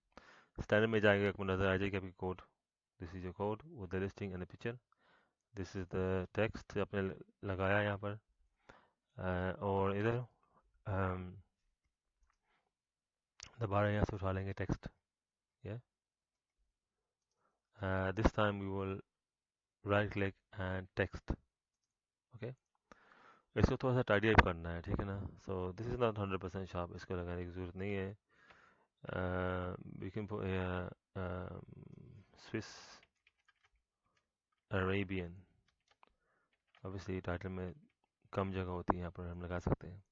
स्टैंडर्ड में जाएंगे, आपको नज़र आ जाएगी आपकी code. This is your code with the listing and the picture. This is the text आपने लगाया यहाँ पर. और इधर दोबारा यहाँ से उठा लेंगे text. yeah. This time we will right click and text. Okay, इसको थोड़ा सा टाइडी अप करना है, ठीक है ना. So this is not 100% sharp, इसको लगाने की ज़रूरत नहीं है. We can Swiss Arabian. Obviously title में कम जगह होती है, यहाँ पर हम लगा सकते हैं.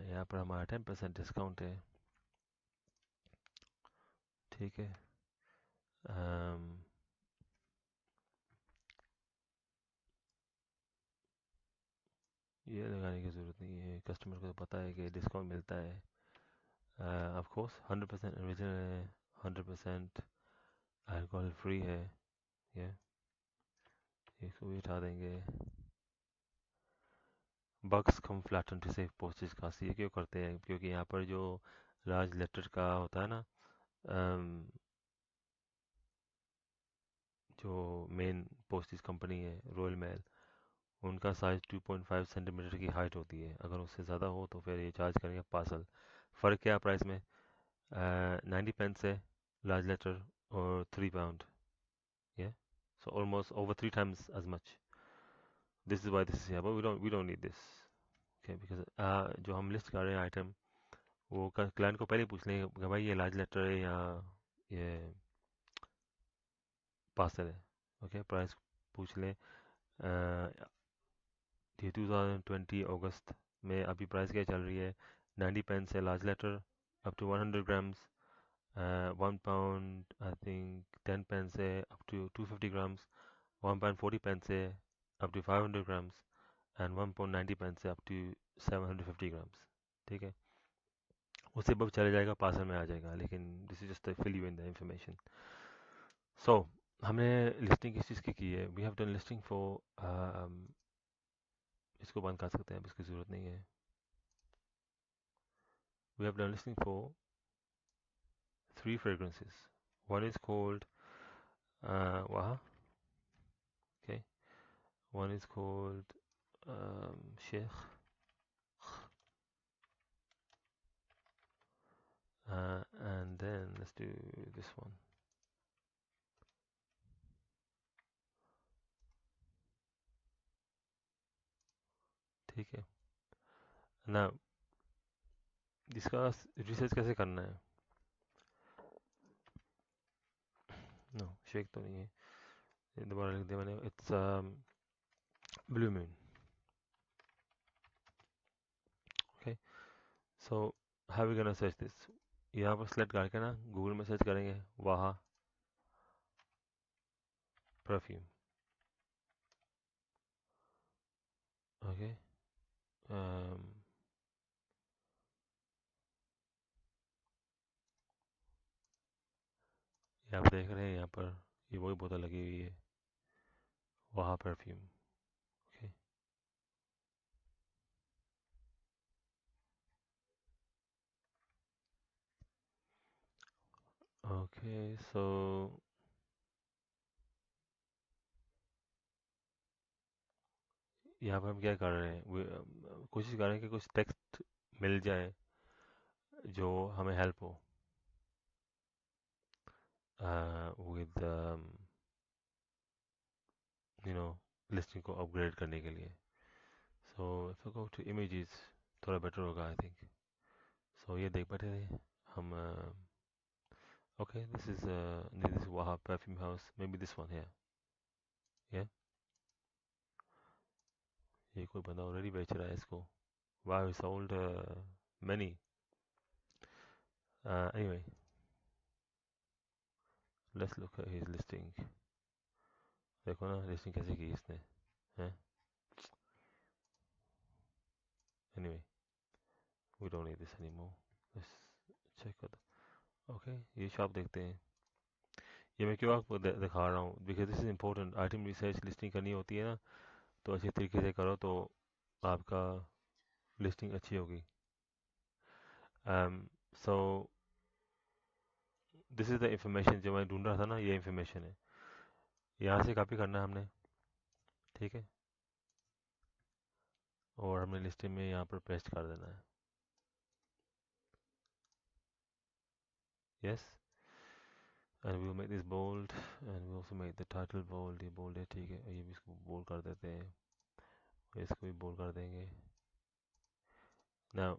यहाँ पर हमारा 10% डिस्काउंट है, ठीक है. ये लगाने की ज़रूरत नहीं है, कस्टमर को तो पता है कि डिस्काउंट मिलता है. ऑफ कोर्स 100% ओरिजिनल है, 100% अल्कोहल फ्री है. ये इसको भी उठा देंगे. Bags come flatten to save postage cost. ये क्यों करते हैं? क्योंकि यहाँ पर जो लार्ज लेटर का होता है ना, जो मेन पोस्टेज कंपनी है रॉयल मेल, उनका साइज़ 2.5 सेंटीमीटर की हाइट होती है. अगर उससे ज़्यादा हो तो फिर ये चार्ज करेंगे पार्सल. फ़र्क क्या प्राइस में? 90 pence है लार्ज लेटर और £3. yeah, so almost over 3 times as much. This is why this is here, but we don't need this. Okay, because जो हम लिस्ट कर रहे हैं आइटम, वो क्लाइंट को पहले पूछ लेंगे कि भाई ये लार्ज लेटर है या ये पार्सल है. ओके, प्राइस पूछ लें. ये 2020 अगस्त में अभी प्राइस क्या चल रही है? 90 pence है large letter up to 100 grams. £1 I think 10 pence है अप टू 250 grams. £1.40 है up to 500 grams. And 1.90 pence है अप टू 750 grams. ठीक है, उससे अब चले जाएगा, पार्सल में आ जाएगा. लेकिन this is just fill you in the information. So हमने लिस्टिंग किस चीज़ की है? We have done listing for, इसको बंद कर सकते हैं, अब इसकी ज़रूरत नहीं है. We have done listing for 3 fragrances. One is called Waha. Okay, one is called Sheikh, and then let's do this one. ठीक है ना. इसका रिसर्च कैसे करना है? नो, शेख तो नहीं है, ये दोबारा लिख दिया मैंने. It's blue moon. Okay, so how we gonna search this? यहाँ पर सेलेक्ट करके ना गूगल में सर्च करेंगे वाहा परफ्यूम. ओके, ये आप देख रहे हैं यहाँ पर ये वही बोतल लगी हुई है, वाहा परफ्यूम. Okay, okay. सो यहाँ पर हम क्या कर रहे हैं? कोशिश कर रहे हैं कि कुछ टेक्स्ट मिल जाए जो हमें हेल्प हो विद यू नो लिस्टिंग को अपग्रेड करने के लिए. So if I go to images थोड़ा बेटर होगा आई थिंक. सो ये देख बैठे थे हम. Okay this is Wahab perfume house. Maybe this one है. या ये कोई बंदा ऑलरेडी बेच रहा है इसको. वाह ही sold many. Anyway, let's look at his listing. देखो ना लिस्टिंग कैसे की इसने. हैं. Anyway, we don't need this anymore. Let's check out. Okay, ये शॉप देखते हैं. ये मैं क्यों आपको दिखा रहा हूँ because this is important. Item research listing करनी होती है ना, तो अच्छी तरीके से करो तो आपका लिस्टिंग अच्छी होगी. So this is the information जो मैं ढूंढ रहा था ना, ये इंफॉर्मेशन है. यहाँ से कॉपी करना है हमने. ठीक है. और हमने लिस्टिंग में यहाँ पर पेस्ट कर देना है. Yes. And we will make this bold and we also make the title bold. ये बोल्ड है ठीक है. ये भी इसको बोल्ड कर देते हैं. इसको भी बोल्ड कर देंगे. Now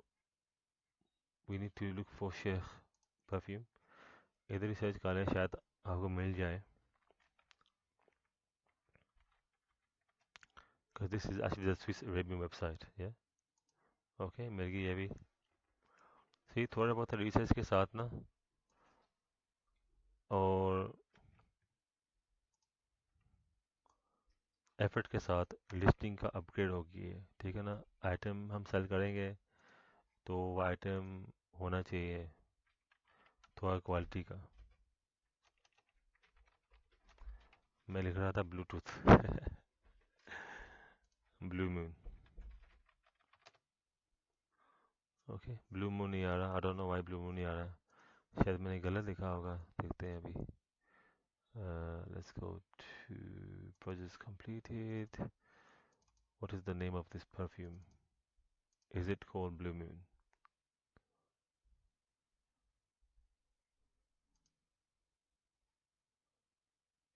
we need to look for Sheikh perfume. इधर ही सर्च करें शायद आपको मिल जाए. Because this is actually the Swiss Arabian website. Yeah. Okay, मिल गई ये भी. सी थोड़ा बहुत रिसर्च के साथ ना, और एफर्ट के साथ लिस्टिंग का अपग्रेड होगी है. ठीक है ना. आइटम हम सेल करेंगे तो वो आइटम होना चाहिए थोड़ा क्वालिटी का. मैं लिख रहा था Bluetooth. Blue moon. Okay blue moon नहीं आ रहा. I don't know why blue moon नहीं आ रहा. शायद मैंने गलत लिखा होगा. देखते हैं अभी. Let's go to project completed. What is the name of this perfume? Is it called Blue Moon?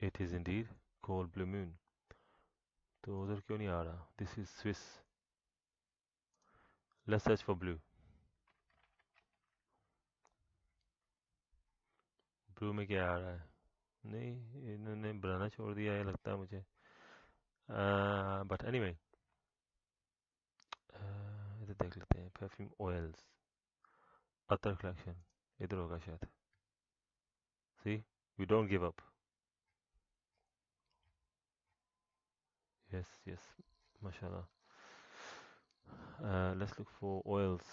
It is indeed called Blue Moon. तो उधर क्यों नहीं आ रहा? This is Swiss. Let's search for blue. Blue में क्या आ रहा है? नहीं इन्होंने बनाना छोड़ दिया है लगता है मुझे. बट एनीवे इधर देख लेते हैं. परफ्यूम ऑयल्स अतर कलेक्शन इधर होगा शायद. See we don't give up. Yes yes माशाल्लाह. Let's look for oils.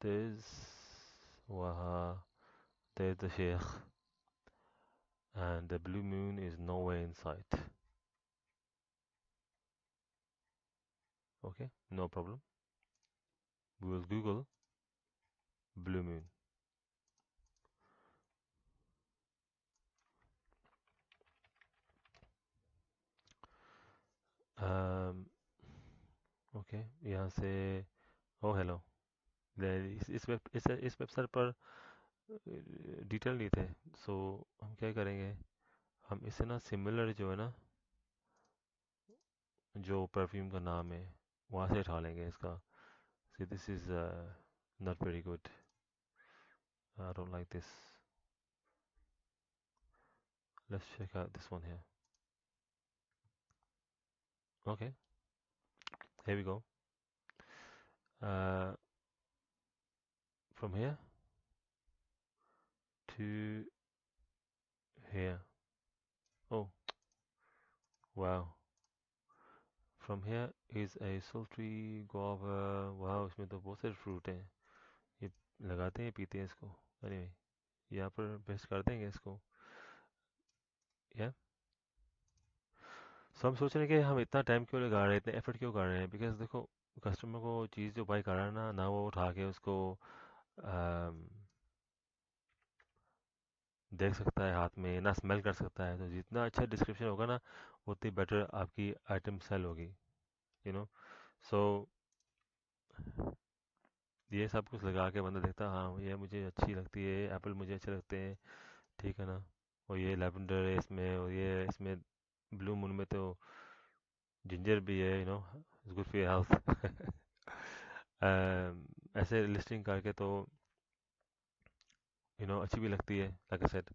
there's Waha, there's the Sheikh, and the blue moon is nowhere in sight. Okay, no problem. We will Google blue moon. Um, okay, यहाँ से. oh hello. इस website पर detail नहीं थे. सो हम क्या करेंगे, हम इसे ना सिमिलर जो है ना, जो परफ्यूम का नाम है वहाँ से उठा लेंगे इसका. See this is not very good. I don't like this. Let's check out this one here. Okay here we go. uh, from here to here. Oh wow. From here is a sultry guava. wow इसमें तो बहुत सारे fruit हैं. ये लगाते हैं पीते हैं इसको. anyway यहाँ पर पेस्ट कर देंगे इसको. या सो हम सोच रहे हैं कि हम इतना टाइम क्यों लगा रहे हैं, इतने एफर्ट क्यों कर रहे हैं. बिकॉज देखो कस्टमर को चीज़ जो बाई कर रहा है ना वो उठा के उसको देख सकता है हाथ में ना, स्मेल कर सकता है। तो जितना अच्छा डिस्क्रिप्शन होगा ना, उतनी बेटर आपकी आइटम सेल होगी, यू नो। सो ये सब कुछ लगा के बंदा देखता है, हाँ ये मुझे अच्छी लगती है, एप्पल मुझे अच्छे लगते हैं, ठीक है ना। और ये लेवेंडर है इसमें, और ये इसमें ब्लू मून में तो जिंजर भी है, it's good for your health. ऐसे लिस्टिंग करके तो अच्छी भी लगती है, like I said.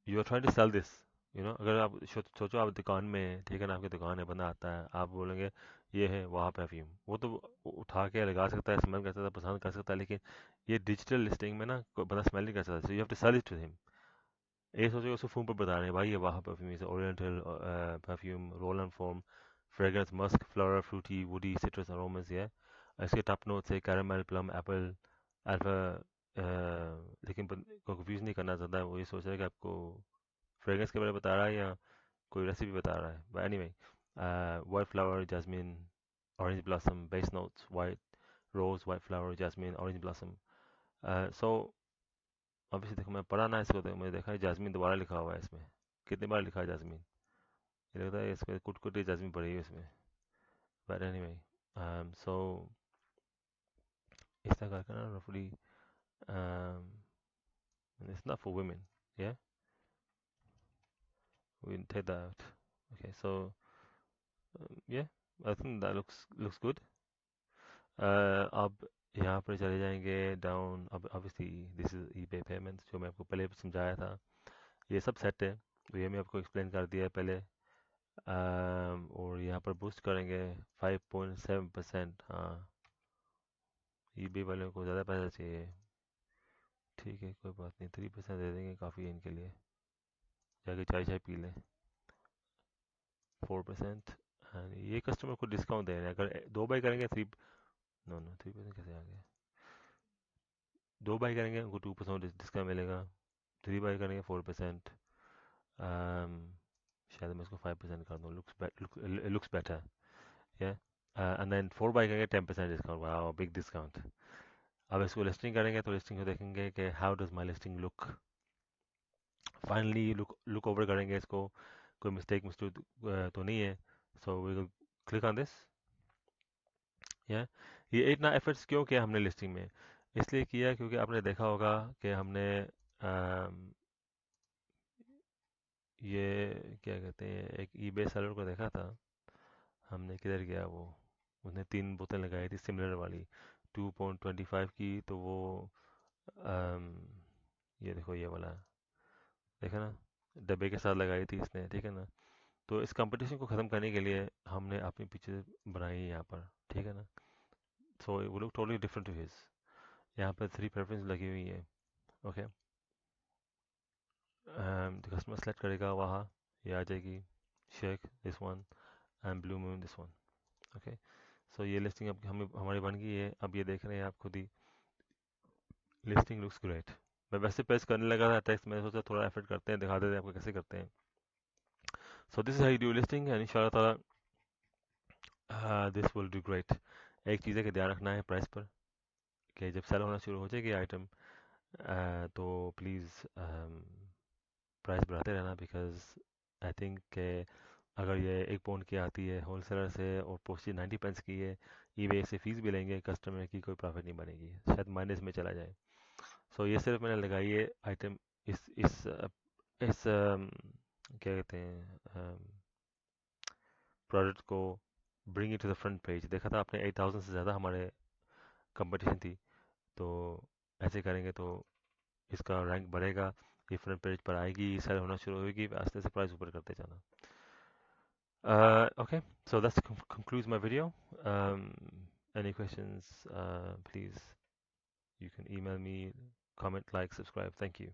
You are trying to sell this, अगर आप सोचो आप दुकान में हैं, ठीक है ना, आपकी दुकान है, बंदा आता है, आप बोलेंगे ये है वहाँ परफ्यूम, वो तो उठा के लगा सकता है, स्मेल कर सकता है, पसंद कर सकता है, लेकिन ये डिजिटल लिस्टिंग में ना कोई बंदा स्मेल नहीं कर सकता, so you have to sell it to him. ये सोचो उसको फ़ोन पर बता रहे हैं, भाई ये Waha perfume is oriental perfume, roll and form, fragrance musk, floral, fruity, woody, citrus aromas, ये इसके टॉप नोट्स है कैरामल, प्लम, एप्पल, अल्फा। लेकिन को कंफ्यूज नहीं करना चाहता है, वो ये सोच रहा है कि आपको फ्रेग्रेंस के बारे में बता रहा है या कोई रेसिपी बता रहा है। But anyway, white flower, jasmine, orange blossom, base notes, white rose, white flower, jasmine, orange blossom. So obviously देखो, मैं पढ़ा ना इसको, तो मुझे देखा है जैस्मिन दोबारा लिखा हुआ है इसमें। कितनी बार लिखा है जैस्मिन, ये लगता है इसमें कुट कुट जैस्मिन पड़ी है इसमें। बट एनीवे, सो इस तरह का ना रफली, it's not for women, yeah, we can take that out. Okay, so yeah, I think that looks good. अब यहाँ पर चले जाएंगे डाउन। अब obviously this is eBay payments, जो मैं आपको पहले समझाया था, ये सब सेट है, तो ये मैं आपको एक्सप्लेन कर दिया है पहले। और यहाँ पर बूस्ट करेंगे 5.7%। हाँ, ईबे वालों को ज़्यादा पैसा चाहिए, ठीक है कोई बात नहीं, 3% दे देंगे, काफ़ी है इनके लिए, जाके चाय चाय पी लें। 4%, एंड ये कस्टमर को डिस्काउंट दे रहे हैं, अगर दो बाई करेंगे थ्री, नो नो 3% कैसे आ गया, दो बाई करेंगे उनको 2% डिस्काउंट मिलेगा, थ्री बाई करेंगे 4%। शायद मैं इसको 5% कर दूँ, लुक्स बेटर, या एंड देन 4 बाई करेंगे 10% डिस्काउंट, वाह बिग डिस्काउंट। अब इसको लिस्टिंग करेंगे तो लिस्टिंग को देखेंगे कि how does my listing look. Finally look over करेंगे इसको, कोई मिस्टेक मिस्टेक तो नहीं है। So we will click on this, या ये इतना एफर्ट्स क्यों किया हमने लिस्टिंग में, इसलिए किया क्योंकि आपने देखा होगा कि हमने ये क्या कहते हैं, एक ईबे सेलर को देखा था हमने, किधर गया वो, उसने 3 बोतल लगाई थी सिमिलर वाली, 2.25 की, तो वो अम, ये देखो ये वाला, देखा ना, डब्बे के साथ लगाई थी इसने, ठीक है ना। तो इस कंपटीशन को ख़त्म करने के लिए हमने अपनी पिक्चर बनाई है यहाँ पर, ठीक है ना। सो वो look totally different to his, यहाँ पर 3 प्रेफरेंस लगी हुई है, ओके। तो कस्टमर सेलेक्ट करेगा वहाँ, ये आ जाएगी, shake this one and blue moon this one, okay. So ये लिस्टिंग अब हमें हमारी बन गई है, अब ये देख रहे हैं आप खुद ही, लिस्टिंग लुक्स ग्रेट। मैं वैसे पेस्ट करने लगा था टेक्स्ट, मैं सोचा थोड़ा एफर्ट करते हैं, दिखा देते हैं आपको कैसे करते हैं। So this is how you do listing, and इंशाल्लाह ताला दिस विल डू ग्रेट। एक चीज़ है कि ध्यान रखना है प्राइस पर, कि जब सेल होना शुरू हो जाएगी आइटम, तो प्लीज़ प्राइस बढ़ाते रहना, बिकॉज आई थिंक अगर ये 1 पाउंड की आती है होल सेलर से और पोस्टेज 90 पेंस की है, ईबे से फीस भी लेंगे, कस्टमर की कोई प्रॉफिट नहीं बनेगी, शायद माइनस में चला जाए। सो ये सिर्फ मैंने लगाई है आइटम, इस क्या कहते हैं, प्रोडक्ट को bring it to the front page. देखा था आपने 8,000 से ज़्यादा हमारे कंपटीशन थी, तो ऐसे करेंगे तो इसका रैंक बढ़ेगा, ये फ्रंट पेज पर आएगी, सेल होना शुरू होगी, आस्ते से प्राइस ऊपर करते जाना। Okay, so that concludes my video. Any questions, please, you can email me, comment, like, subscribe. Thank you.